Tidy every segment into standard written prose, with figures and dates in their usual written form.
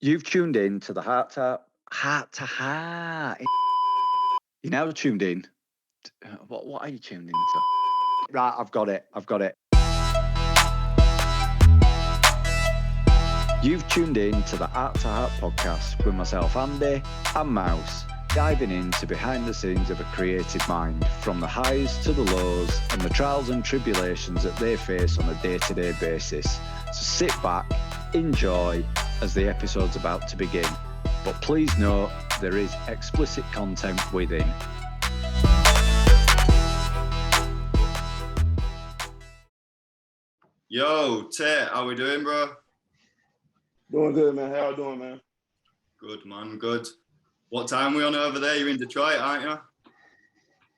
You've tuned in to the Heart to Heart. You're now tuned in. What are you tuned into? Right, I've got it. You've tuned in to the Heart to Heart podcast with myself, Andy, and Mouse, diving into behind the scenes of a creative mind, from the highs to the lows and the trials and tribulations that they face on a day-to-day basis. So sit back, enjoy, as the episode's about to begin. But please note, there is explicit content within. Yo, Taite, how we doing, bro? Doing good, man. How y'all doing, man? Good, man, good. What time we on over there? You're in Detroit, aren't you?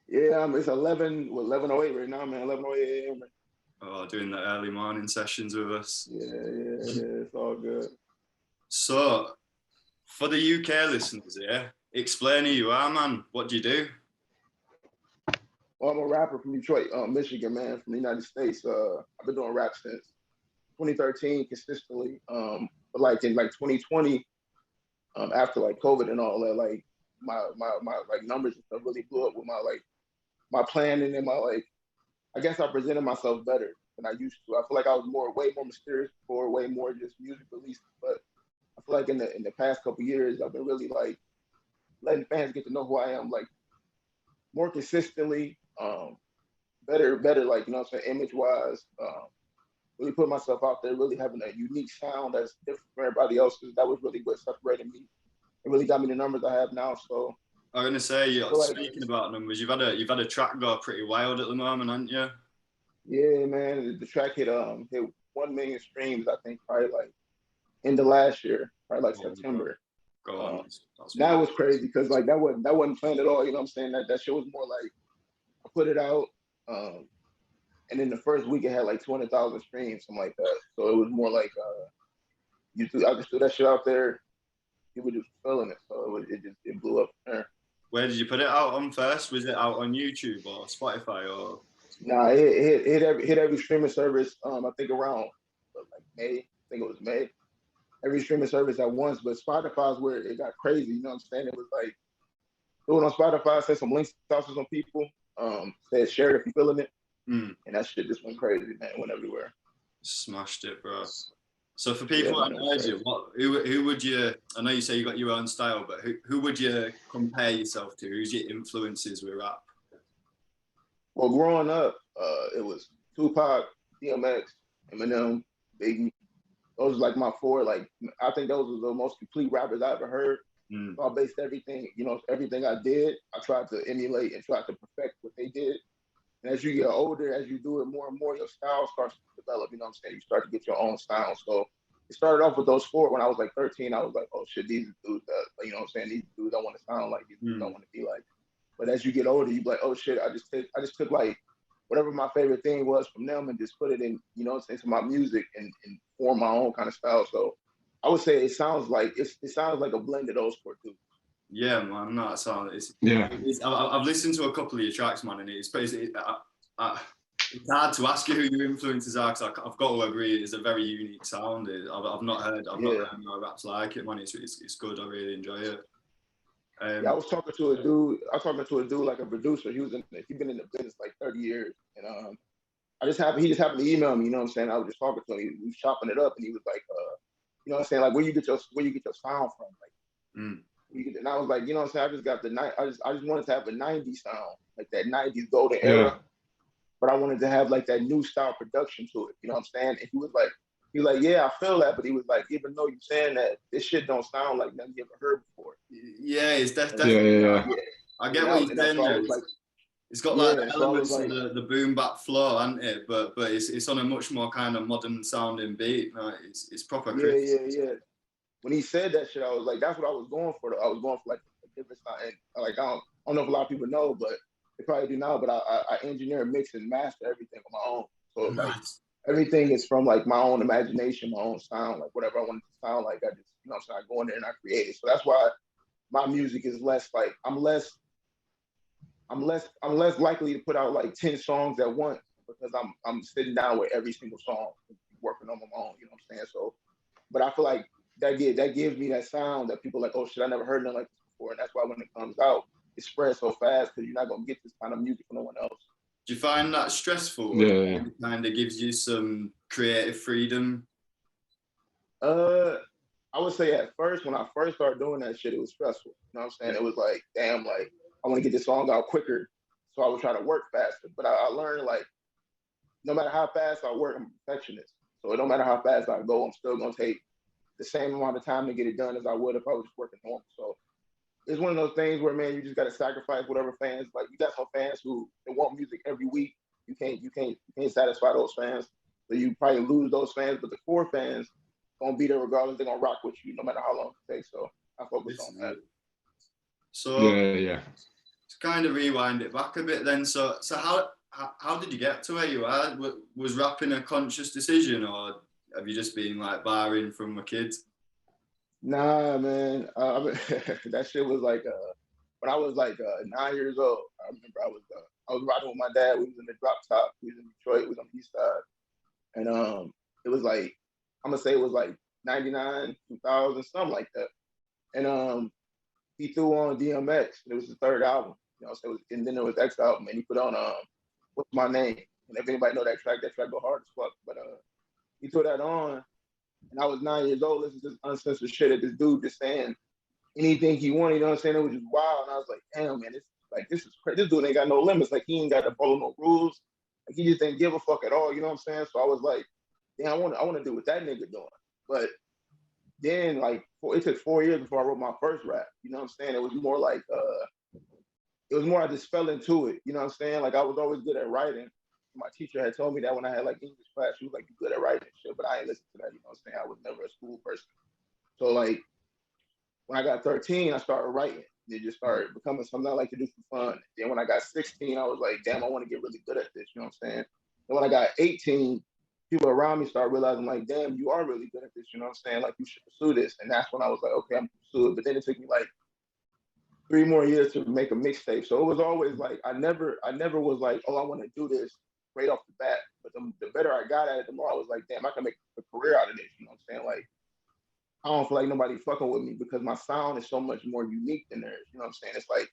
Yeah, it's 11:08 right now, man. 11:08 a.m. Oh, doing the early morning sessions with us. Yeah, it's all good. So, for the UK listeners here, explain who you are, man. What do you do? Well, I'm a rapper from Detroit, Michigan, man, from the United States. I've been doing rap since 2013 consistently. But like in 2020, after like COVID and all that, like my like numbers and stuff really blew up with my planning and I guess I presented myself better than I used to. I feel like I was way more mysterious before, way more just music releases. But I feel like in the past couple of years, I've been really like letting fans get to know who I am, like more consistently, better, like, you know what I'm saying, image wise, really put myself out there, really having a unique sound that's different from everybody else's. That was really what separated me. It really got me the numbers I have now. So I'm gonna say, speaking about numbers, you've had a track go pretty wild at the moment, haven't you? Yeah, man. The track hit 1 million streams, I think, probably like end of last year, probably like September. Go on. That was crazy because like that wasn't planned at all. You know what I'm saying? That shit was more like I put it out, and in the first week it had like 200,000 streams, something like that. So it was more like I just threw that shit out there. People just feeling it, so it blew up from there. Where did you put it out on first? Was it out on YouTube or Spotify or? Nah, it hit every streaming service. I think around like May. I think it was May. Every streaming service at once, but Spotify's where it got crazy. You know what I'm saying? It was like, do it on Spotify, send some links out to some people, said share it if you're feeling it. And that shit just went crazy, man. It went everywhere. Smashed it, bro. So for people that know you, who would you, I know you say you got your own style, but who would you compare yourself to? Who's your influences with rap? Well, growing up, it was Tupac, DMX, Eminem, Biggie. Those are like my four. Like I think those are the most complete rappers I ever heard. So I based everything, everything I did, I tried to emulate and try to perfect what they did. And as you get older, as you do it more and more, your style starts to develop. You know what I'm saying? You start to get your own style. So it started off with those four. When I was like 13, I was like, oh shit, these dudes, you know what I'm saying? These dudes don't want to sound like, these dudes don't want to be like. But as you get older, you be like, oh shit, I just took like whatever my favorite thing was from them and just put it in, you know what I'm saying, to my music and form my own kind of style. So I would say it sounds like a blend of those four dudes. Yeah, man, that sounds. I've listened to a couple of your tracks, man, and it's basically it's hard to ask you who your influences are because I've got to agree it's a very unique sound. I've not heard no raps like it, man. It's good. I really enjoy it. I was talking to a dude like a producer. He's been in the business like 30 years, and he just happened to email me. You know what I'm saying? I was just talking to him. We was chopping it up, and he was like, you know what I'm saying? Like, where you get your sound from? Like, and I was like, you know what I'm saying? I just got I just wanted to have a 90s sound, like that 90s golden era. But I wanted to have like that new style production to it. You know what I'm saying? And he was like, yeah, I feel that. But he was like, even though you're saying that, this shit don't sound like nothing you ever heard before. Yeah, it's definitely. Yeah. I get what you're saying there. It's got like the elements of the boom bap flow, hasn't it? But it's on a much more kind of modern sounding beat. Like, it's proper crisp. Yeah. When he said that shit, I was like, that's what I was going for. I was going for like a different sound. And like I don't know if a lot of people know, but they probably do now. But I engineer, mix, and master everything on my own. So like everything is from like my own imagination, my own sound, like whatever I want it to sound like. I just, you know what I'm saying, I go in there and I create it. So that's why my music is less like I'm less likely to put out like 10 songs at once because I'm sitting down with every single song, working on my own. You know what I'm saying? So, but I feel like that gives me that sound that people are like, oh shit, I never heard nothing like this before. And that's why when it comes out, it spreads so fast because you're not gonna get this kind of music from no one else. Do you find that stressful? Yeah. It kind of gives you some creative freedom? I would say at first, when I first started doing that shit, it was stressful. You know what I'm saying? It was like, damn, like I want to get this song out quicker. So I would try to work faster. But I learned like no matter how fast I work, I'm a perfectionist. So it don't matter how fast I go, I'm still gonna take the same amount of time to get it done as I would if I was just working normal. So it's one of those things where, man, you just gotta sacrifice whatever fans, like you got some fans who they want music every week. You can't satisfy those fans. So you probably lose those fans, but the core fans gonna be there regardless. They're gonna rock with you no matter how long it takes. So I focus on that. So yeah. To kind of rewind it back a bit then. So how did you get to where you are? Was rapping a conscious decision, or have you just been like barring from a kid? Nah, man. I mean, that shit was like when I was like 9 years old. I remember I was riding with my dad. We was in the drop top. We was in Detroit. We was on the east side, and it was like I'm gonna say it was like 99, 2000, something like that. And he threw on DMX. It was the third album, you know. So it was, and then there was X album, and he put on What's My Name? And if anybody know that track go hard as fuck. But he threw that on, and I was 9 years old listening to this uncensored shit at this dude just saying anything he wanted. You know what I'm saying? It was just wild, and I was like, damn, man, this is crazy. This dude ain't got no limits. Like he ain't got to follow no rules. Like he just didn't give a fuck at all. You know what I'm saying? So I was like, damn, I want to do what that nigga doing. But then like it took 4 years before I wrote my first rap. You know what I'm saying? It was more like I just fell into it. You know what I'm saying? Like I was always good at writing. My teacher had told me that when I had like English class, she was like, "You good at writing and shit," but I ain't listen to that. You know what I'm saying? I was never a school person. So like when I got 13, I started writing. It just started becoming something I like to do for fun. Then when I got 16, I was like, damn, I want to get really good at this. You know what I'm saying? And when I got 18, people around me started realizing like, damn, you are really good at this. You know what I'm saying? Like you should pursue this. And that's when I was like, okay, I'm gonna pursue it. But then it took me like 3 more years to make a mixtape. So it was always like, I never was like, oh, I want to do this right off the bat. But the better I got at it, the more I was like, damn, I can make a career out of this. You know what I'm saying? Like, I don't feel like nobody fucking with me because my sound is so much more unique than theirs. You know what I'm saying? It's like,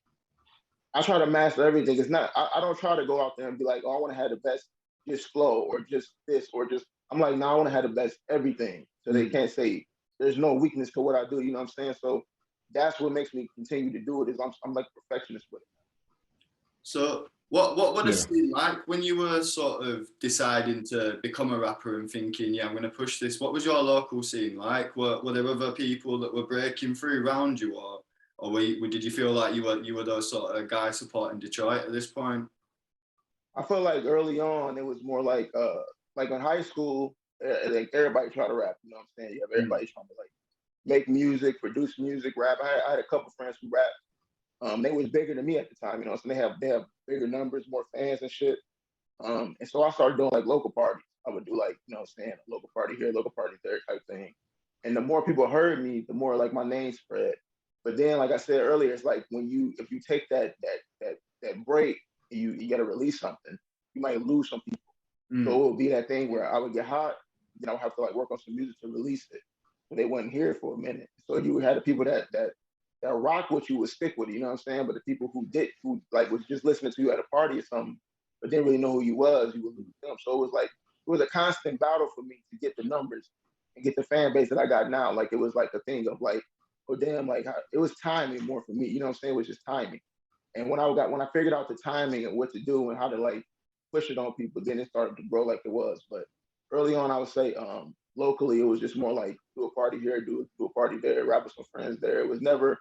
I try to master everything. It's not, I don't try to go out there and be like, oh, I want to have the best just flow or just this or just, I'm like, no, I want to have the best everything. So they can't say there's no weakness to what I do. You know what I'm saying? So that's what makes me continue to do it is I'm like a perfectionist with it. So what would it seem like when you were sort of deciding to become a rapper and thinking, yeah, I'm going to push this? What was your local scene like? Were there other people that were breaking through around you, or did you feel like you were those sort of guys supporting Detroit at this point? I feel like early on it was more like in high school, like everybody try to rap. You know what I'm saying? You have everybody trying to like make music, produce music, rap. I had a couple friends who rapped. They was bigger than me at the time, you know, so they have bigger numbers, more fans and shit. And so I started doing like local parties. I would do like, you know what I'm saying, a local party here, local party there type thing. And the more people heard me, the more like my name spread. But then, like I said earlier, it's like if you take that break, you gotta release something, you might lose some people. So it would be that thing where I would get hot, then I would have to like work on some music to release it. So they wouldn't hear it for a minute. So you had the people that rock with you would stick with it, you know what I'm saying? But the people who like was just listening to you at a party or something, but didn't really know who you was, you would lose them. So it was a constant battle for me to get the numbers and get the fan base that I got now. Like it was like a thing of like, oh damn, like it was timing more for me, you know what I'm saying? It was just timing. And when I figured out the timing and what to do and how to like push it on people, then it started to grow like it was. But early on, I would say locally, it was just more like do a party here, do a party there, rap with some friends there. It was never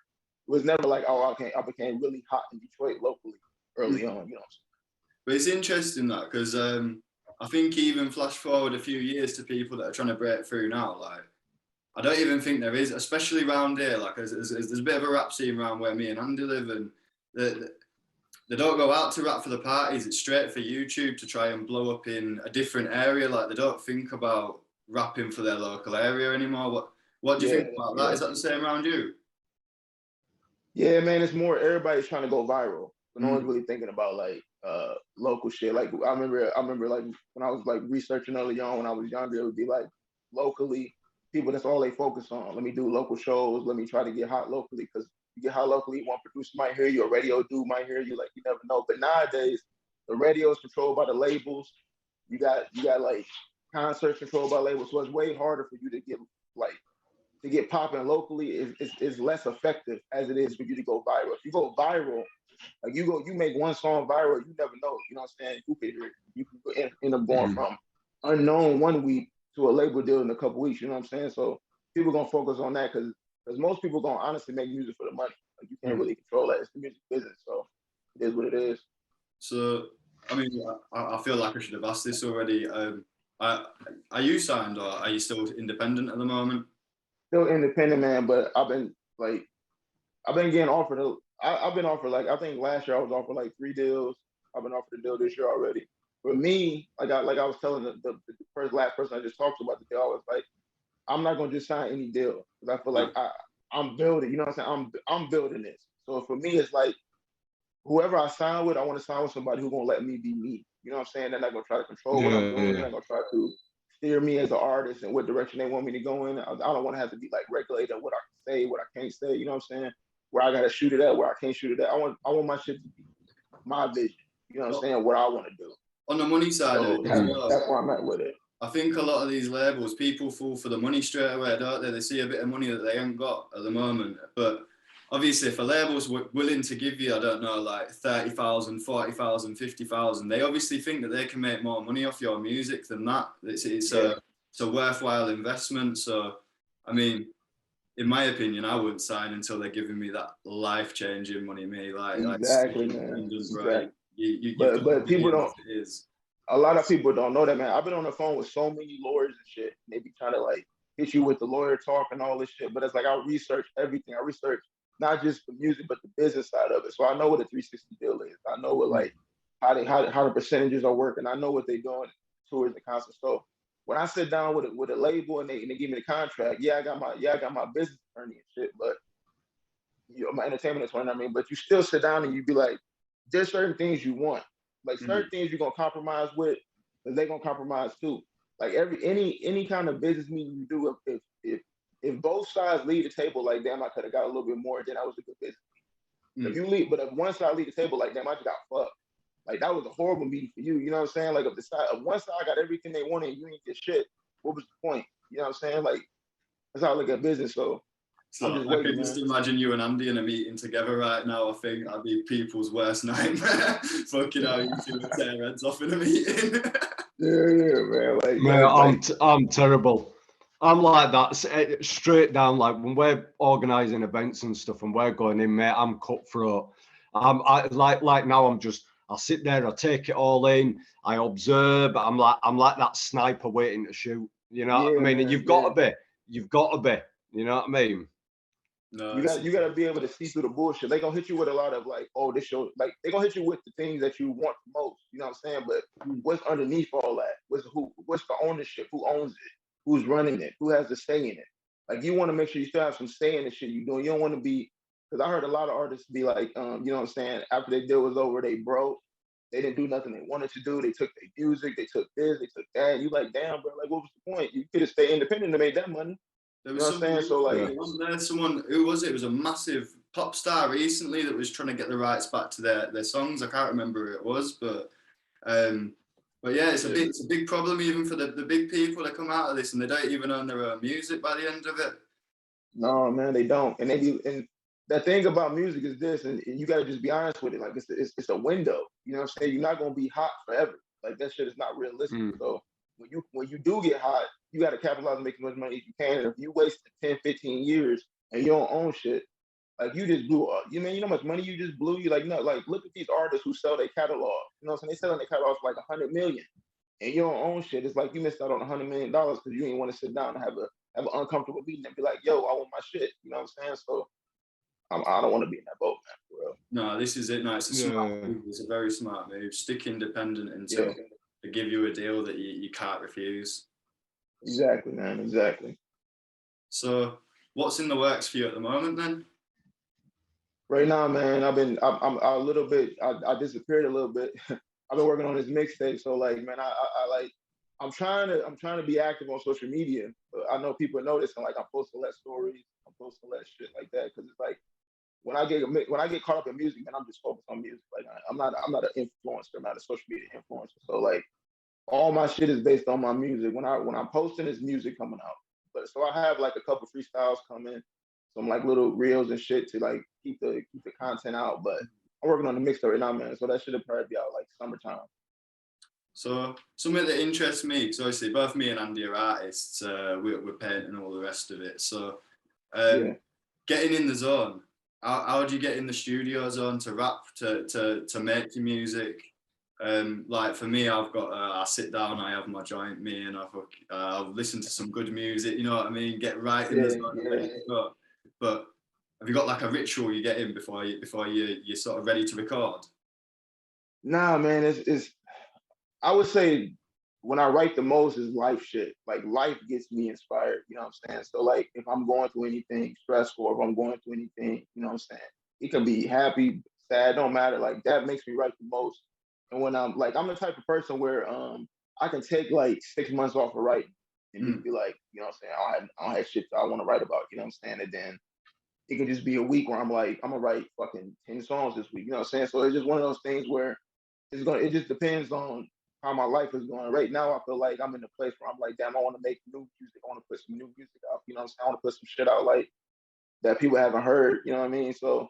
like, oh, I became really hot in Detroit locally early on, you know. But it's interesting that because I think even flash forward a few years to people that are trying to break through now, like I don't even think there is, especially around here. Like there's a bit of a rap scene around where me and Andy live, and they don't go out to rap for the parties. It's straight for YouTube to try and blow up in a different area. Like they don't think about rapping for their local area anymore. What do you think about that? Is that the same around you? Yeah, man, it's more everybody's trying to go viral. But no one's really thinking about like local shit. Like I remember like when I was like researching early on when I was younger, it would be like locally people, that's all they focus on. Let me do local shows. Let me try to get hot locally, because you get hot locally, one producer might hear you, a radio dude might hear you. Like, you never know. But nowadays, the radio is controlled by the labels. You got like concerts controlled by labels, so it's way harder for you to get popping locally. Is less effective as it is for you to go viral. If you go viral, like you make one song viral, you never know. You know what I'm saying? You could hear it. You could end up going from unknown 1 week to a label deal in a couple weeks. You know what I'm saying? So people gonna focus on that, because most people gonna honestly make music for the money. Like, you can't really control that. It's the music business, so it is what it is. So, I mean, I feel like I should have asked this already. Are you signed, or are you still independent at the moment? Still independent, man, but I've been getting offered. I've been offered, like, I think last year I was offered like 3 deals. I've been offered a deal this year already. For me, like I was telling the last person I just talked to about the deal, I was like, I'm not gonna just sign any deal, because I feel like I'm building. You know what I'm saying? I'm building this. So for me, it's like, whoever I sign with, I want to sign with somebody who's gonna let me be me. You know what I'm saying? They're not gonna try to control what I'm doing. They're not gonna try to steer me as an artist and what direction they want me to go in. I don't want to have to be like regulated on what I can say, what I can't say. You know what I'm saying? Where I gotta shoot it at, where I can't shoot it at. I want my shit to be my vision. You know what I'm saying? What I want to do. On the money side So of it as well, that's where I'm at with it. I think a lot of these labels, people fall for the money straight away, don't they? They see a bit of money that they ain't got at the moment. But obviously, if a label's willing to give you, I don't know, like 30,000, 40,000, 50,000, they obviously think that they can make more money off your music than that. It's a worthwhile investment. So, I mean, in my opinion, I wouldn't sign until they're giving me that life-changing money. Exactly, man. Right? But people don't. It is. A lot of people don't know that, man. I've been on the phone with so many lawyers and shit. And they be trying to like hit you with the lawyer talk and all this shit. But it's like, I research everything. I research not just the music, but the business side of it. So I know what a 360 deal is. I know what, like, how the percentages are working. I know what they're doing towards the concert. So when I sit down with a label and they give me the contract, I got my business attorney and shit, but my entertainment attorney. I mean, but you still sit down and you be like, there's certain things you want. Like, certain things you're gonna compromise with, and they're gonna compromise too. Like, any kind of business meeting you do, if both sides leave the table like, damn, I could have got a little bit more, then that was a good business meeting. If you leave, but if one side leave the table like, damn, I just got fucked, like, that was a horrible meeting for you. You know what I'm saying? Like, if one side got everything they wanted and you ain't get shit, what was the point? You know what I'm saying? Like, that's how I look at business. So I can just imagine you and Andy in a meeting together right now. I think that'd be people's worst nightmare. Fucking hell, you two would tear heads off in a meeting. yeah, man. Like, I'm terrible. I'm like that, straight down. Like, when we're organising events and stuff, and we're going in, mate, I'm cutthroat. Like now, I'll sit there, I'll take it all in, I observe. I'm like that sniper waiting to shoot. You know what I mean? And you've got to be. You know what I mean? No, you gotta be able to see through the bullshit. They gonna hit you with a lot of like, oh, this show, like, they gonna hit you with the things that you want the most. You know what I'm saying? But what's underneath all that? What's the ownership? Who owns it? Who's running it? Who has the say in it? Like, you want to make sure you still have some say in the shit you're doing. You don't want to be, because I heard a lot of artists be like, you know what I'm saying? After their deal was over, they broke. They didn't do nothing they wanted to do. They took their music. They took this. They took that. You like, damn, bro. Like, what was the point? You could have stayed independent and made that money. There was wasn't there someone, who was it? It was a massive pop star recently that was trying to get the rights back to their songs. I can't remember who it was, but yeah, it's a big problem even for the big people that come out of this, and they don't even own their own music by the end of it. No, man, they don't. And and the thing about music is this, and you gotta just be honest with it. Like, it's a window. You know what I'm saying? You're not gonna be hot forever. Like, that shit is not realistic. So when you do get hot, you got to capitalize and make as much money as you can. And if you waste 10, 15 years and you don't own shit, like, you just blew up. You know how much money you just blew? You like, no, like, look at these artists who sell their catalog. You know what I'm saying? They selling their catalog for like 100 million, and you don't own shit. It's like you missed out on $100 million because you didn't want to sit down and have an uncomfortable meeting and be like, yo, I want my shit. You know what I'm saying? So I don't want to be in that boat, man, for real. No, this is it. No, it's a smart move. It's a very smart move. Stick independent until they give you a deal that you can't refuse. Exactly, man. Exactly. So, what's in the works for you at the moment, then? Right now, man, I'm a little bit. I disappeared a little bit. I've been working on this mixtape, so like, man, I'm trying to be active on social media. But I know people notice, and like I'm posting less stories, I'm posting less shit like that, because it's like when I get caught up in music, man, I'm just focused on music. Like I'm not an influencer, I'm not a social media influencer. So like all my shit is based on my music. When I'm posting, it's music coming out. But so I have like a couple freestyles coming, some like little reels and shit to like keep the content out. But I'm working on the mixtape right now, man. So that should probably be out like summertime. So something that interests me, because obviously both me and Andy are artists, we're painting and all the rest of it. So getting in the zone, how do you get in the studio zone to rap, to make your music? Like for me, I've got I sit down, I have my joint, me, and I'll listen to some good music. You know what I mean? Get right in the zone, ready to go. But have you got like a ritual you get in before you're sort of ready to record? Nah, man, it's I would say when I write the most is life shit. Like life gets me inspired, you know what I'm saying? So like if I'm going through anything stressful, or if I'm going through anything, you know what I'm saying? It can be happy, sad, don't matter. Like that makes me write the most. And when I'm the type of person where I can take like 6 months off of writing and just be like, you know what I'm saying, I don't have shit that I want to write about, you know what I'm saying? And then it could just be a week where I'm like, I'm gonna write fucking 10 songs this week, you know what I'm saying? So it's just one of those things where it just depends on how my life is going. Right now, I feel like I'm in a place where I'm like, damn, I want to make new music. I want to put some new music out. You know what I'm saying? I want to put some shit out like that people haven't heard. You know what I mean? So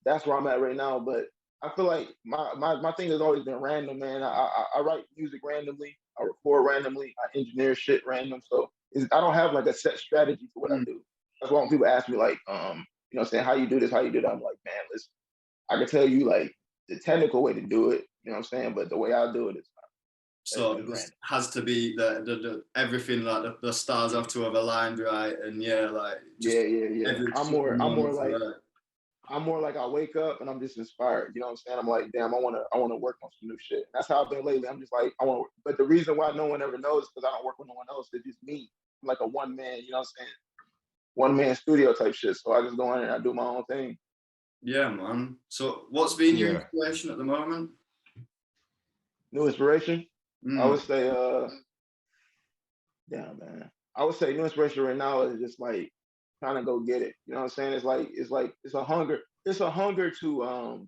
that's where I'm at right now. But I feel like my thing has always been random, man. I write music randomly. I record randomly. I engineer shit random. So I don't have like a set strategy for what I do. That's why when people ask me like, you know what I'm saying, how you do this, how you do that, I'm like, man, listen, I can tell you like the technical way to do it. You know what I'm saying? But the way I do it is so this has to be the everything, like the stars have to have aligned right, and like just I'm more like I wake up and I'm just inspired. You know what I'm saying? I'm like, damn, I wanna work on some new shit. That's how I've been lately. I'm just like, but the reason why no one ever knows is because I don't work with no one else. It's just me. I'm like a one man, you know what I'm saying? One man studio type shit. So I just go in and I do my own thing. Yeah, man. So what's been your inspiration at the moment? New inspiration? I would say, man. I would say new inspiration right now is just like trying to go get it. You know what I'm saying? It's a hunger. It's a hunger to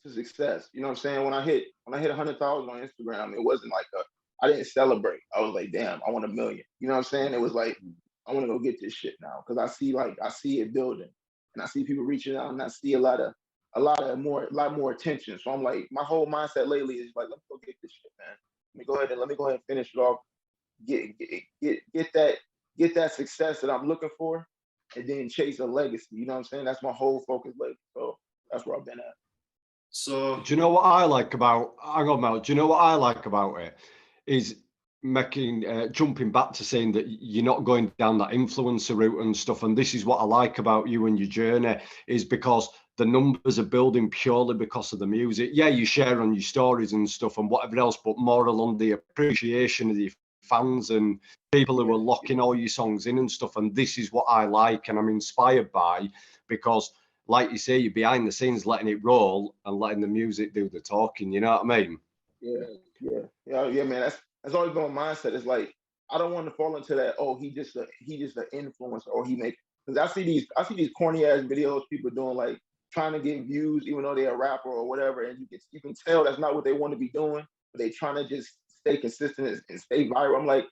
success. You know what I'm saying? When I hit 100,000 on Instagram, it wasn't like I didn't celebrate. I was like, damn, I want 1 million. You know what I'm saying? It was like, I want to go get this shit now because I see it building, and I see people reaching out, and I see a lot more attention. So I'm like, my whole mindset lately is like, let's go get this shit, man. Let me go ahead and finish it off. Get that success that I'm looking for, and then chase a legacy. You know what I'm saying? That's my whole focus lately. So that's where I've been at. So do you know what I like about? Hang on, Mel. Do you know what I like about it? Is jumping back to saying that you're not going down that influencer route and stuff. And this is what I like about you and your journey, is because the numbers are building purely because of the music. Yeah, you share on your stories and stuff and whatever else, but more along the appreciation of the fans and people who are locking all your songs in and stuff. And this is what I like and I'm inspired by, because like you say, you're behind the scenes letting it roll and letting the music do the talking. You know what I mean? Yeah, man. That's always been my mindset. It's like I don't want to fall into that. Oh, he just an influencer, or he make. Because I see these corny ass videos people doing, like trying to get views, even though they're a rapper or whatever, and you can tell that's not what they want to be doing. But they trying to just stay consistent and stay viral. I'm like,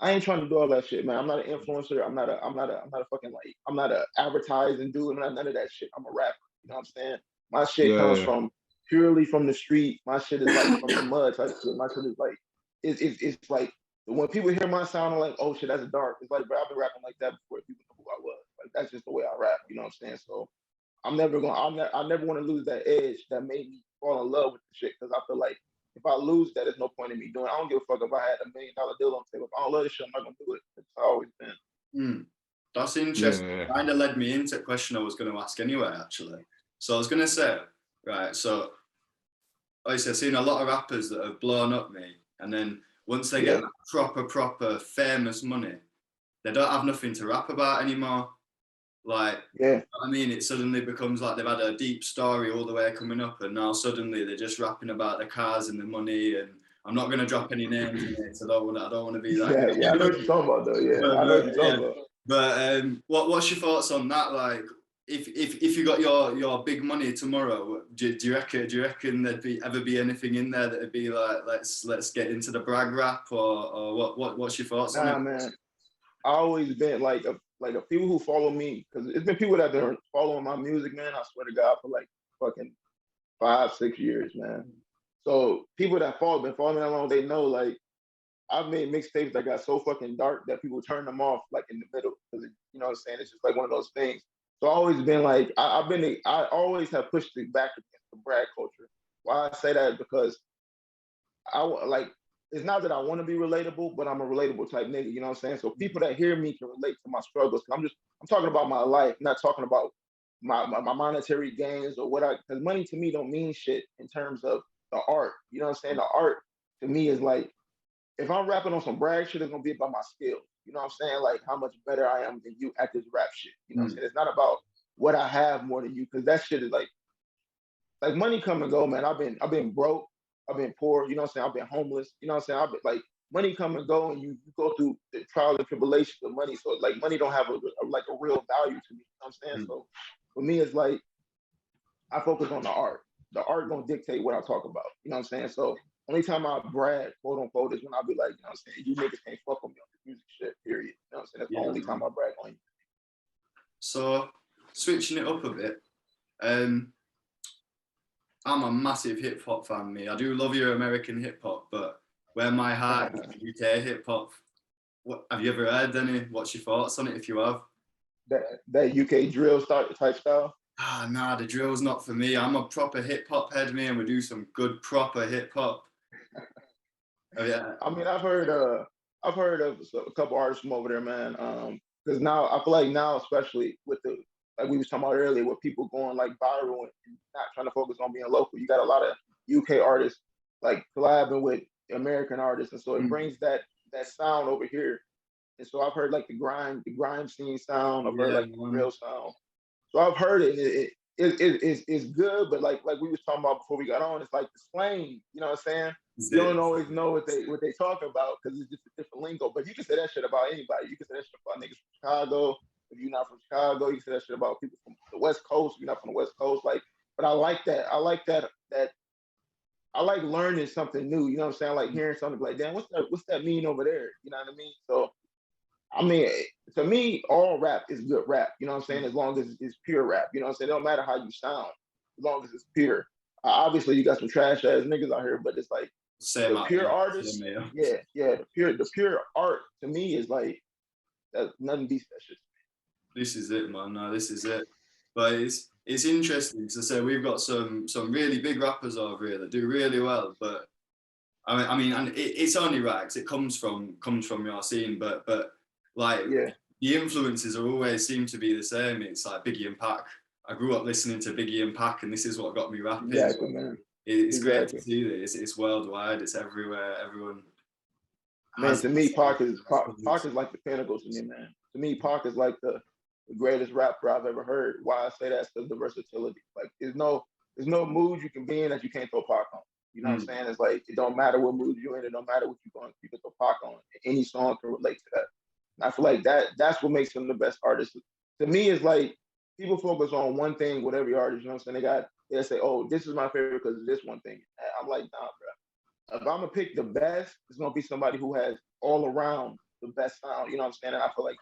I ain't trying to do all that shit, man. I'm not an influencer. I'm not a fucking like, I'm not a advertising dude. I'm not none of that shit. I'm a rapper. You know what I'm saying? My shit comes from purely from the street. My shit is like from the mud type shit. My shit is like, it's like when people hear my sound, I'm like, oh shit, that's dark. It's like, bro, I've been rapping like that before people know who I was. Like that's just the way I rap. You know what I'm saying? So I never want to lose that edge that made me fall in love with the shit, because I feel like if I lose that, there's no point in me doing it. I don't give a fuck if I had $1 million deal on the table. If I don't love this shit, I'm not gonna do it. It's always been. That's interesting. Yeah. Kind of led me into a question I was going to ask anyway, actually. So I was going to say, right, so obviously I've seen a lot of rappers that have blown up me, and then once they get that proper famous money, they don't have nothing to rap about anymore. Like, I mean, it suddenly becomes like they've had a deep story all the way coming up, and now suddenly they're just rapping about the cars and the money and I'm not going to drop any names in it, so I don't want to be that. Yeah, I know what you're talking about though. Yeah, I know what you're talking about. But what's your thoughts on that? Like, if you got your big money tomorrow, do you reckon there'd ever be anything in there that'd be like, let's get into the brag rap, or what's your thoughts on it? Nah, man, I always been like a people who follow me, because it's been people that have been following my music, man. I swear to God, for like fucking 5-6 years, man. So people that been following me that long, they know like I've made mixtapes that got so fucking dark that people turn them off like in the middle, because you know what I'm saying. It's just like one of those things. So I always been like I always have pushed it back against the brag culture. Why I say that is because I like, it's not that I want to be relatable, but I'm a relatable type nigga. You know what I'm saying? So people that hear me can relate to my struggles. I'm talking about my life, not talking about my monetary gains or what because money to me don't mean shit in terms of the art. You know what I'm saying? The art to me is like, if I'm rapping on some brag shit, it's gonna be about my skills. You know what I'm saying? Like how much better I am than you at this rap shit. You know what I'm saying? It's not about what I have more than you, because that shit is like money come and go, man. I've been broke, I've been poor, you know what I'm saying? I've been homeless, you know what I'm saying? I've been like, money come and go, and you go through the trials and tribulations of money. So like money don't have a real value to me. You know what I'm saying? So for me, it's like I focus on the art. The art gonna dictate what I talk about. You know what I'm saying? So only time I brag, quote unquote, is when I be like, you know what I'm saying, you niggas can't fuck with me on this music shit, period. You know what I'm saying? That's the only time I brag on you. So switching it up a bit, I'm a massive hip hop fan, me. I do love your American hip hop, but where my heart is UK hip hop. What have you ever heard any? What's your thoughts on it if you have? That UK drill type style? Nah, the drill's not for me. I'm a proper hip hop head, man. We do some good proper hip hop. Oh, yeah. I mean, I've heard of a couple artists from over there, man. Because now I feel like now, especially with the, like we was talking about earlier, with people going like viral and not trying to focus on being local, you got a lot of UK artists like collabing with American artists, and so it brings that sound over here. And so I've heard like the grime scene sound. I've heard like the real sound. So I've heard it. It's good, but like we was talking about before we got on, it's like the slang. You know what I'm saying? You don't always know what they talk about because it's just a different lingo. But you can say that shit about anybody. You can say that shit about niggas from Chicago. If you're not from Chicago, you can say that shit about people from the West Coast. If you're not from the West Coast, like. But I like that. I like that. I like learning something new. You know what I'm saying? I like hearing something like, damn, what's that mean over there? You know what I mean? So I mean, to me, all rap is good rap. You know what I'm saying? As long as it's pure rap. You know what I'm saying? It don't matter how you sound, as long as it's pure. Obviously, you got some trash ass niggas out here, but it's like the pure artist. Yeah. The pure art to me is like that. Nothing beats that shit. This is it, man. No, this is it. But it's interesting because I say we've got some really big rappers over here that do really well. But I mean, and it's only right 'cause it comes from your scene, but. Like the influences are always seem to be the same. It's like Biggie and Pac. I grew up listening to Biggie and Pac, and this is what got me rapping. Exactly, man. It's great to see this. It's worldwide. It's everywhere. Everyone. Man, to me, Pac is like the pinnacle to me, man. To me, Pac is like the greatest rapper I've ever heard. Why I say that is the versatility. Like, there's no mood you can be in that you can't throw Pac on. You know what I'm saying? It's like it don't matter what mood you're in. It don't matter what you're going. You can throw Pac on. Any song can relate to that. I feel like that's what makes him the best artist. To me, it's like people focus on one thing with every artist, you know what I'm saying? They say, oh, this is my favorite because of this one thing. I'm like, nah, bro. If I'm gonna pick the best, it's gonna be somebody who has all around the best sound, you know what I'm saying? And I feel like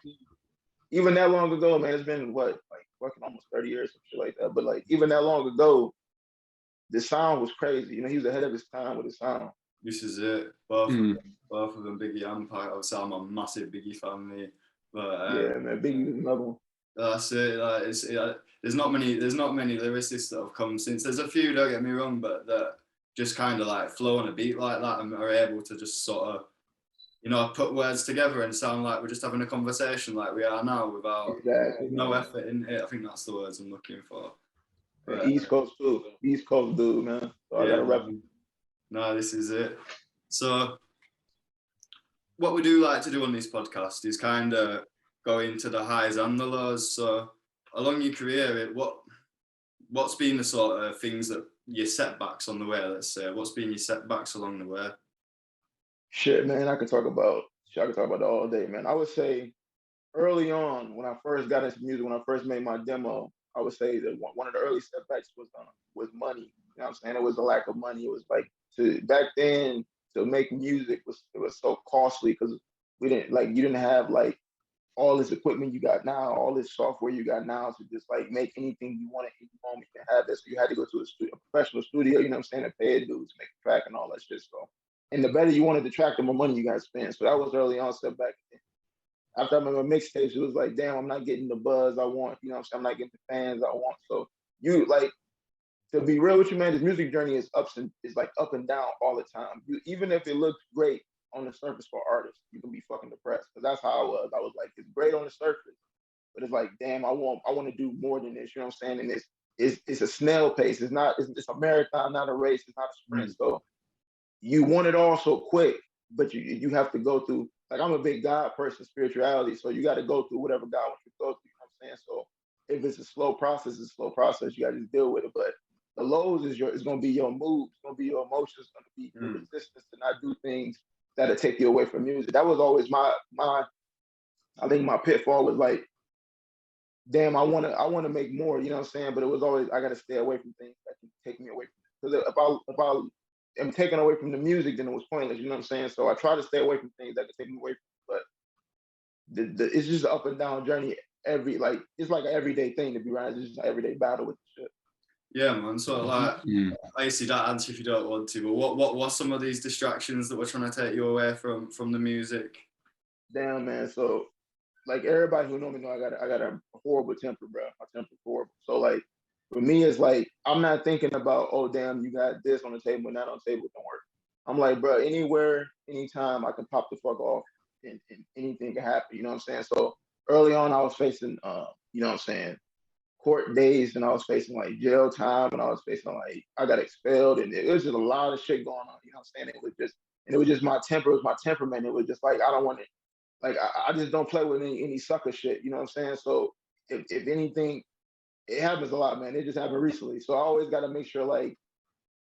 even that long ago, man, it's been fucking almost 30 years, some shit like that. But like even that long ago, the sound was crazy. You know, he was ahead of his time with his sound. This is it. Both of them, Biggie and Pac. Obviously, I'm a massive Biggie fan, me. But yeah, man, Biggie is another one. That's it. Like, there's not many lyricists that have come since. There's a few, don't get me wrong, but that just kind of like flow on a beat like that and are able to just sort of, you know, put words together and sound like we're just having a conversation like we are now without no effort in it. I think that's the words I'm looking for. But, East Coast too. East Coast dude, man. So I gotta rep him. No, this is it. So what we do like to do on this podcast is kind of go into the highs and the lows. So along your career, what's been the sort of things that your setbacks on the way, let's say? What's been your setbacks along the way? Shit, man, I could talk about that all day, man. I would say early on when I first got into music, when I first made my demo, I would say that one of the early setbacks was money. You know what I'm saying? It was the lack of money. It was like back then to make music was so costly because we didn't like you didn't have like all this equipment you got now, all this software you got now to just like make anything you want at any moment. You can have this. So you had to go to a professional studio, you know what I'm saying, and pay a dude to make a track and all that shit. So, and the better you wanted the track, the more money you got to spend. So that was early on step back. After I made my mixtapes, it was like, damn, I'm not getting the buzz I want. You know what I'm saying? I'm not getting the fans I want. So you like to be real with you, man, this music journey is like up and down all the time. Even if it looks great on the surface for artists, you can be fucking depressed. Because that's how I was. I was like, it's great on the surface, but it's like, damn, I want to do more than this. You know what I'm saying? And it's a snail pace. It's a marathon, not a race. It's not a sprint. So you want it all so quick, but you have to go through. Like I'm a big God person, spirituality. So you got to go through whatever God wants you to go through. You know what I'm saying? So if it's a slow process, it's a slow process. You got to just deal with it. But the lows is going to be your mood. It's going to be your emotions. It's going to be your resistance to not do things that'll take you away from music. That was always my. I think my pitfall was like, damn, I want to make more. You know what I'm saying? But it was always I got to stay away from things that can take me away from it. Because if I am taken away from the music, then it was pointless. You know what I'm saying? So I try to stay away from things that can take me away from it. But it's just an up and down journey. It's like an everyday thing, to be honest. It's just an everyday battle with the shit. Yeah, man. So like, obviously that answer if you don't want to. But what some of these distractions that were trying to take you away from the music? Damn, man. So like everybody who know me know I got a horrible temper, bro. My temper's horrible. So like for me, it's like I'm not thinking about, oh damn, you got this on the table and that on the table, don't work. I'm like, bro, anywhere, anytime I can pop the fuck off and anything can happen. You know what I'm saying? So early on, I was facing, you know what I'm saying, court days, and I was facing like jail time, and I was facing like I got expelled, and it was just a lot of shit going on. You know what I'm saying? It was just my temper, it was my temperament. It was just like I don't want to. Like I just don't play with any sucker shit, you know what I'm saying? So if anything, it happens a lot, man. It just happened recently. So I always got to make sure like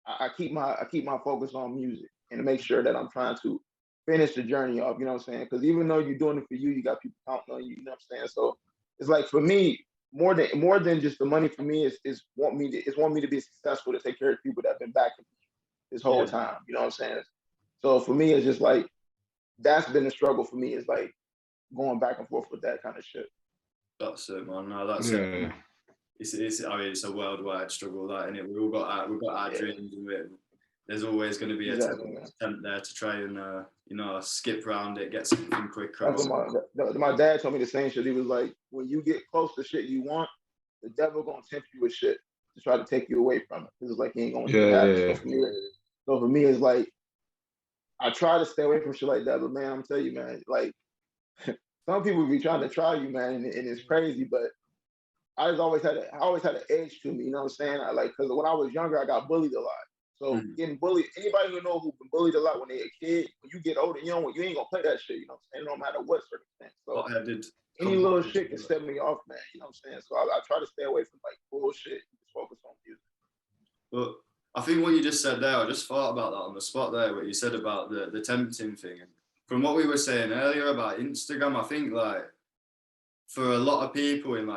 I keep my focus on music and to make sure that I'm trying to finish the journey off, you know what I'm saying? Because even though you're doing it for you, you got people counting on you, you know what I'm saying? So it's like for me, more than just the money for me is want me to be successful, to take care of people that have been backing me this whole time, you know what I'm saying? So for me, it's just like that's been the struggle for me, is like going back and forth with that kind of shit. That's it, man. No, that's it. It's I mean, it's a worldwide struggle, that, and we've all got our dreams, and there's always going to be attempt there to try and skip around it, get something quicker. That's what my dad told me the same shit. He was like, when you get close to shit you want, the devil gonna tempt you with shit to try to take you away from it. It's like he ain't gonna do that. So for me, it's like I try to stay away from shit like that, but man, I'm telling you, man, like some people be trying to try you, man, and it's crazy. But I always had an edge to me, you know what I'm saying? Because when I was younger, I got bullied a lot. So getting bullied, anybody who know who's been bullied a lot when they're a kid, when you get older, you ain't gonna play that shit, you know what I'm saying? No matter what circumstance. So any little shit can set me off, man, you know what I'm saying? So I try to stay away from like bullshit and just focus on music. But I think what you just said there, I just thought about that on the spot there, what you said about the tempting thing. And from what we were saying earlier about Instagram, I think like for a lot of people in the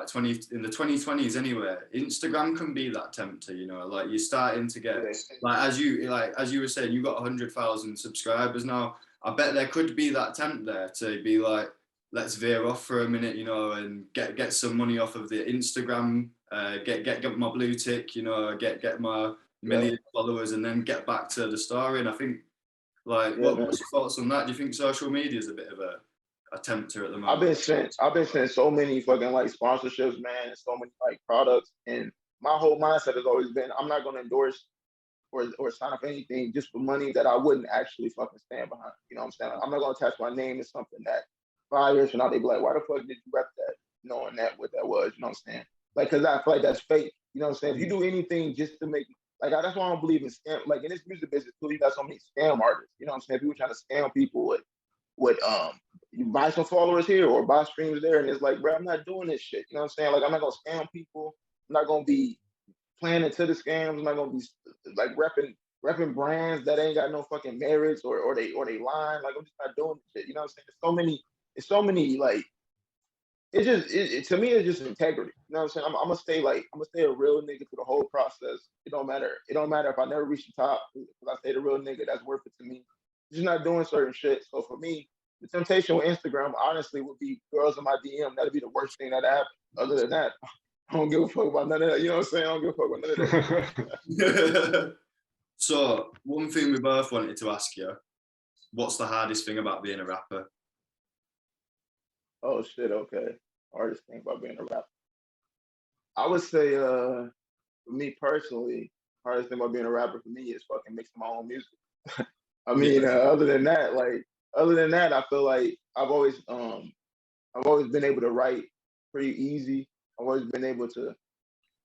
2020s anyway, Instagram can be that tempter, you know, like you're starting to get as you were saying, you got 100,000 subscribers now. I bet there could be that tempt there to be like, let's veer off for a minute, you know, and get some money off of the Instagram, get my blue tick, you know, get my million followers, and then get back to the story. And I think what's your thoughts on that? Do you think social media is a bit of a tempter at the moment? I've been seeing so many fucking like sponsorships, man, and so many like products, and my whole mindset has always been I'm not gonna endorse or sign up anything just for money that I wouldn't actually fucking stand behind. You know what I'm saying? I'm not gonna attach my name to something that 5 years from now they be like, why the fuck did you rep that? Knowing that what that was, you know what I'm saying? Like, cause I feel like that's fake. You know what I'm saying? If you do anything just to make that's why I don't believe in scam. Like in this music business too, you got so many scam artists. You know what I'm saying? People trying to scam people with you buy some followers here or buy streams there, and it's like, bro, I'm not doing this shit. You know what I'm saying? Like I'm not gonna scam people. I'm not gonna be playing into the scams. I'm not gonna be like repping repping brands that ain't got no fucking merits or they lying. Like I'm just not doing this shit. You know what I'm saying? It's so many like to me it's just integrity. You know what I'm saying? I'm gonna stay a real nigga through the whole process. It don't matter. It don't matter if I never reach the top because I stay the real nigga. That's worth it to me. Just not doing certain shit. So for me, the temptation with Instagram honestly would be girls in my DM. That'd be the worst thing that happened. Other than that, I don't give a fuck about none of that. You know what I'm saying? I don't give a fuck about none of that. So one thing we both wanted to ask you, what's the hardest thing about being a rapper? Oh shit, okay. Hardest thing about being a rapper. I would say for me personally, hardest thing about being a rapper for me is fucking mixing my own music. I mean, other than that, I feel like I've always been able to write pretty easy. I've always been able to.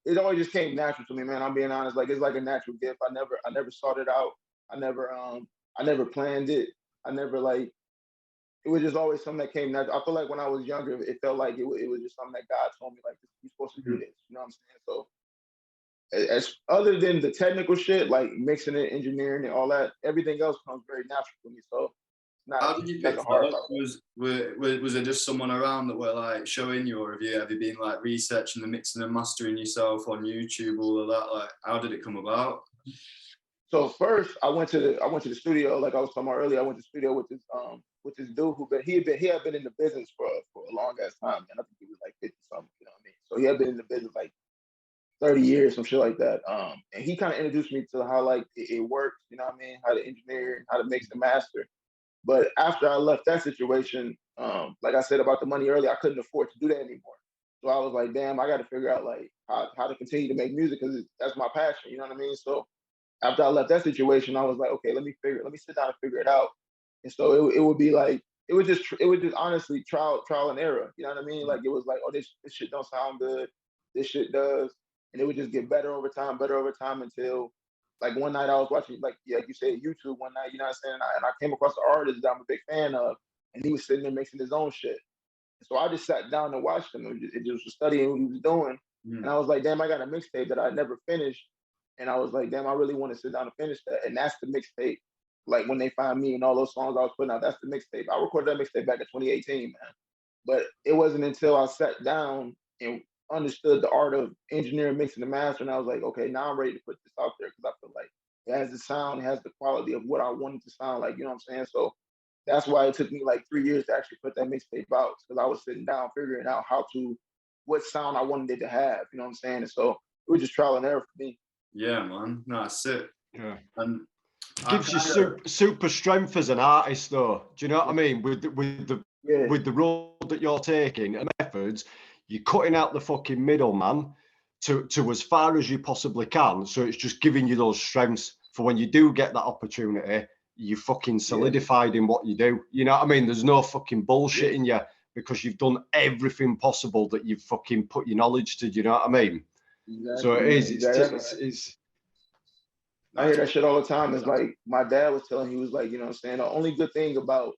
It always just came natural to me, man. I'm being honest. Like it's like a natural gift. I never sought it out. I never planned it. I never like. It was just always something that came natural. I feel like when I was younger, it felt like it was just something that God told me, like you're supposed to do this. You know what I'm saying? So as other than the technical shit, like mixing it, engineering, and all that, everything else comes very natural for me. So how did you pick that up? Was it just someone around that were like showing you, or have you been like researching the mixing and mastering yourself on YouTube, all of that? Like, how did it come about? So first, I went to the studio, like I was talking about earlier. I went to the studio with this dude he had been in the business for a long ass time, and I think he was like 50 something. You know what I mean? So he had been in the business like 30 years, some shit like that. And he kind of introduced me to how like it works. You know what I mean? How to engineer, how to mix and master. But after I left that situation, like I said about the money earlier, I couldn't afford to do that anymore. So I was like, damn, I got to figure out like how to continue to make music because that's my passion. You know what I mean? So after I left that situation, I was like, okay, let me sit down and figure it out. And so it would be like it would just honestly trial and error. You know what I mean? Like it was like, oh, this shit don't sound good. This shit does, and it would just get better over time until like one night I was watching like you said YouTube one night. You know what I'm saying? And I came across an artist that I'm a big fan of, and he was sitting there mixing his own shit. So I just sat down and watched him and just studying what he was doing. And I was like, damn, I got a mixtape that I never finished. And I was like, damn, I really want to sit down and finish that. And that's the mixtape. Like When They Find Me and all those songs I was putting out, that's the mixtape. I recorded that mixtape back in 2018, man. But it wasn't until I sat down and understood the art of engineering, mixing, and mastering, I was like, okay, now I'm ready to put this out there because I feel like it has the sound, it has the quality of what I wanted to sound like. You know what I'm saying? So that's why it took me like 3 years to actually put that mixtape out because I was sitting down figuring out what sound I wanted it to have. You know what I'm saying? And so it was just trial and error for me. Yeah, man. No, that's it. Yeah. And it gives you super strength as an artist, though. Do you know what I mean? With the road that you're taking and methods, you're cutting out the fucking middleman to as far as you possibly can. So it's just giving you those strengths for when you do get that opportunity. You fucking solidified in what you do. You know what I mean? There's no fucking bullshit in you because you've done everything possible that you've fucking put your knowledge to. Do you know what I mean? Exactly, so it is. It's I hear that shit all the time. It's like my dad was telling me, he was like, you know what I'm saying? The only good thing about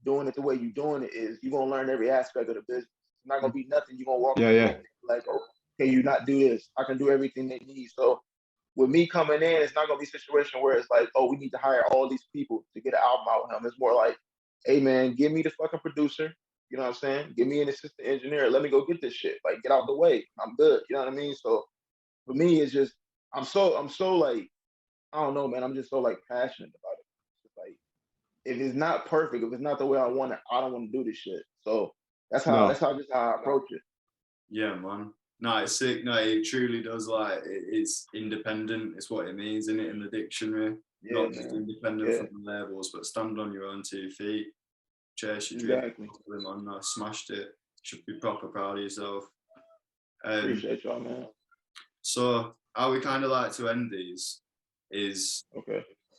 doing it the way you're doing it is you're going to learn every aspect of the business. It's not going to be nothing you're going to walk away like, oh, can you not do this? I can do everything they need. So with me coming in, it's not going to be a situation where it's like, oh, we need to hire all these people to get an album out with him. It's more like, hey, man, give me the fucking producer. You know what I'm saying? Give me an assistant engineer. Let me go get this shit. Like, get out the way. I'm good. You know what I mean? So for me, it's just, I'm so like, I don't know, man. I'm just so like passionate about it. It's like, if it's not perfect, if it's not the way I want it, I don't want to do this shit. So that's how I approach it. Yeah, man. No, it's sick. No, it truly does. Like, it's independent. It's what it means, isn't it, in the dictionary? Yeah, not just independent from the labels, but stand on your own 2 feet. Chase your dream. Exactly. Man, no, smashed it. Should be proper proud of yourself. Appreciate y'all, man. So how we kind of like to end these is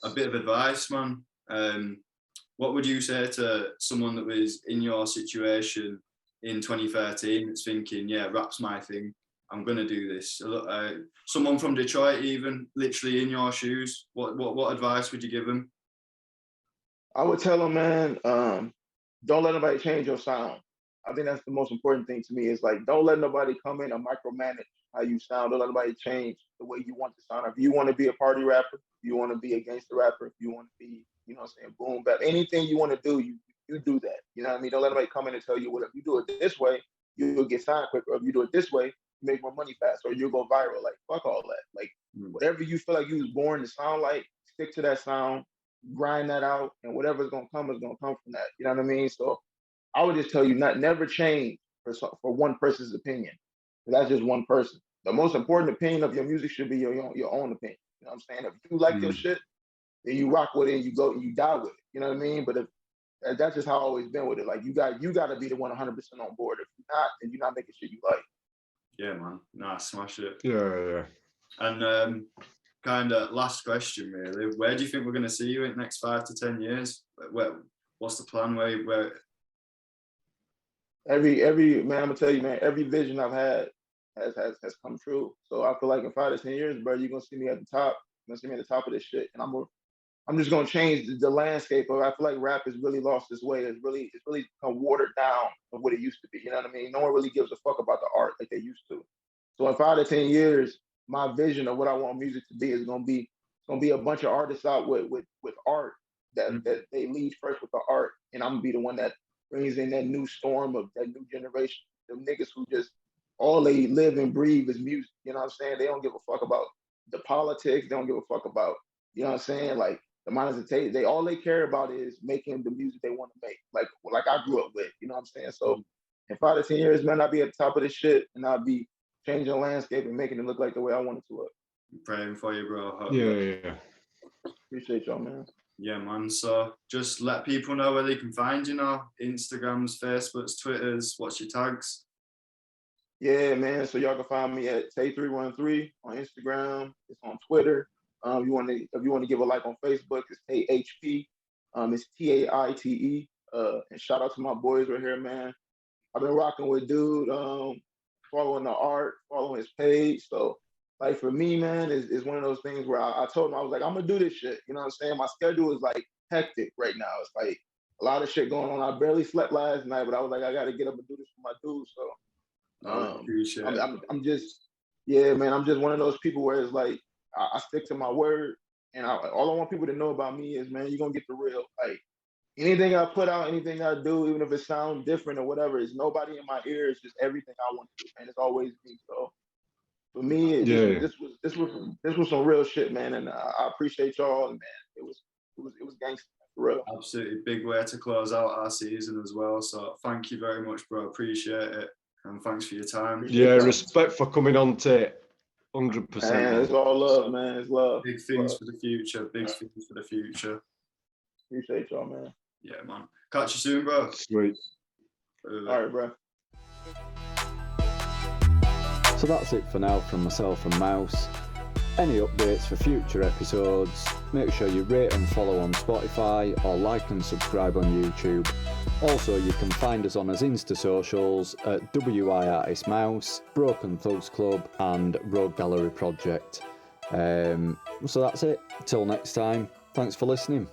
a bit of advice, man. What would you say to someone that was in your situation in 2013 that's thinking, yeah, rap's my thing, I'm gonna do this? Someone from Detroit, even literally in your shoes, what advice would you give them? I would tell them, man, don't let nobody change your sound. I think that's the most important thing to me is like, don't let nobody come in and micromanage how you sound. Don't let nobody change the way you want to sound. If you want to be a party rapper, if you want to be a gangster rapper, if you want to be, you know what I'm saying, boom bap, anything you want to do, you do that. You know what I mean? Don't let nobody come in and tell you, well, if you do it this way, you'll get signed quicker. Or if you do it this way, you make more money faster, or you'll go viral. Like, fuck all that. Like, whatever you feel like you was born to sound like, stick to that sound, grind that out, and whatever's gonna come is gonna come from that. You know what I mean? So I would just tell you, never change for one person's opinion. That's just one person. The most important opinion of your music should be your own opinion. You know what I'm saying? If you like your shit, then you rock with it and you go and you die with it. You know what I mean? But if that's just how I've always been with it. Like you got to be the 100% on board. If you're not, then you're not making shit you like. Yeah, man. Nah, smash it. Yeah. And kind of last question, really. Where do you think we're going to see you in the next 5 to 10 years? What's the plan? Where? Every man, I'm gonna tell you, man. Every vision I've had has come true. So I feel like in 5 to 10 years, bro, you're gonna see me at the top. You're gonna see me at the top of this shit, and I'm just gonna change the landscape of. I feel like rap has really lost its way. It's really become watered down of what it used to be. You know what I mean? No one really gives a fuck about the art like they used to. So in 5 to 10 years, my vision of what I want music to be is gonna be a bunch of artists out with art that they lead first with the art, and I'm gonna be the one that brings in that new storm of that new generation, the niggas who just all they live and breathe is music. You know what I'm saying? They don't give a fuck about the politics. They don't give a fuck about, you know what I'm saying? Like the minds of Taite, all they care about is making the music they want to make. Like I grew up with, you know what I'm saying? So in 5 to 10 years, man, I'll be at the top of this shit and I'll be changing the landscape and making it look like the way I want it to look. I'm praying for you, bro. Yeah. Appreciate y'all, man. Yeah, man. So just let people know where they can find you now. Instagrams, Facebooks, Twitters. What's your tags? Yeah, man. So y'all can find me at Taite313 on Instagram. It's on Twitter. If you want to give a like on Facebook, it's TaiteHP. It's TAITE. And shout out to my boys right here, man. I've been rocking with dude, following the art, following his page. So like for me, man, is one of those things where I told him, I was like, I'm gonna do this shit. You know what I'm saying? My schedule is like hectic right now. It's like a lot of shit going on. I barely slept last night, but I was like, I gotta get up and do this for my dude. So I'm just, yeah, man, I'm just one of those people where it's like I stick to my word, and all I want people to know about me is, man, you're gonna get the real. Like anything I put out, anything I do, even if it sounds different or whatever, it's nobody in my ear. It's just everything I want to do, and it's always me. So for me, this was some real shit, man, and I appreciate y'all. And man, it was gangster for real. Absolutely, big way to close out our season as well. So thank you very much, bro. Appreciate it, and thanks for your time. Yeah, respect for coming on to 100%. Man, it's all love, man. It's love. Big things for the future. Big things for the future. Appreciate y'all, man. Yeah, man. Catch you soon, bro. Sweet. All right, bro. So that's it for now from myself and Mouse. Any updates for future episodes, make sure you rate and follow on Spotify or like and subscribe on YouTube. Also, you can find us on his Insta socials at WIArtistMouse, Broken Thugs Club and Rogue Gallery Project. So that's it. Till next time, thanks for listening.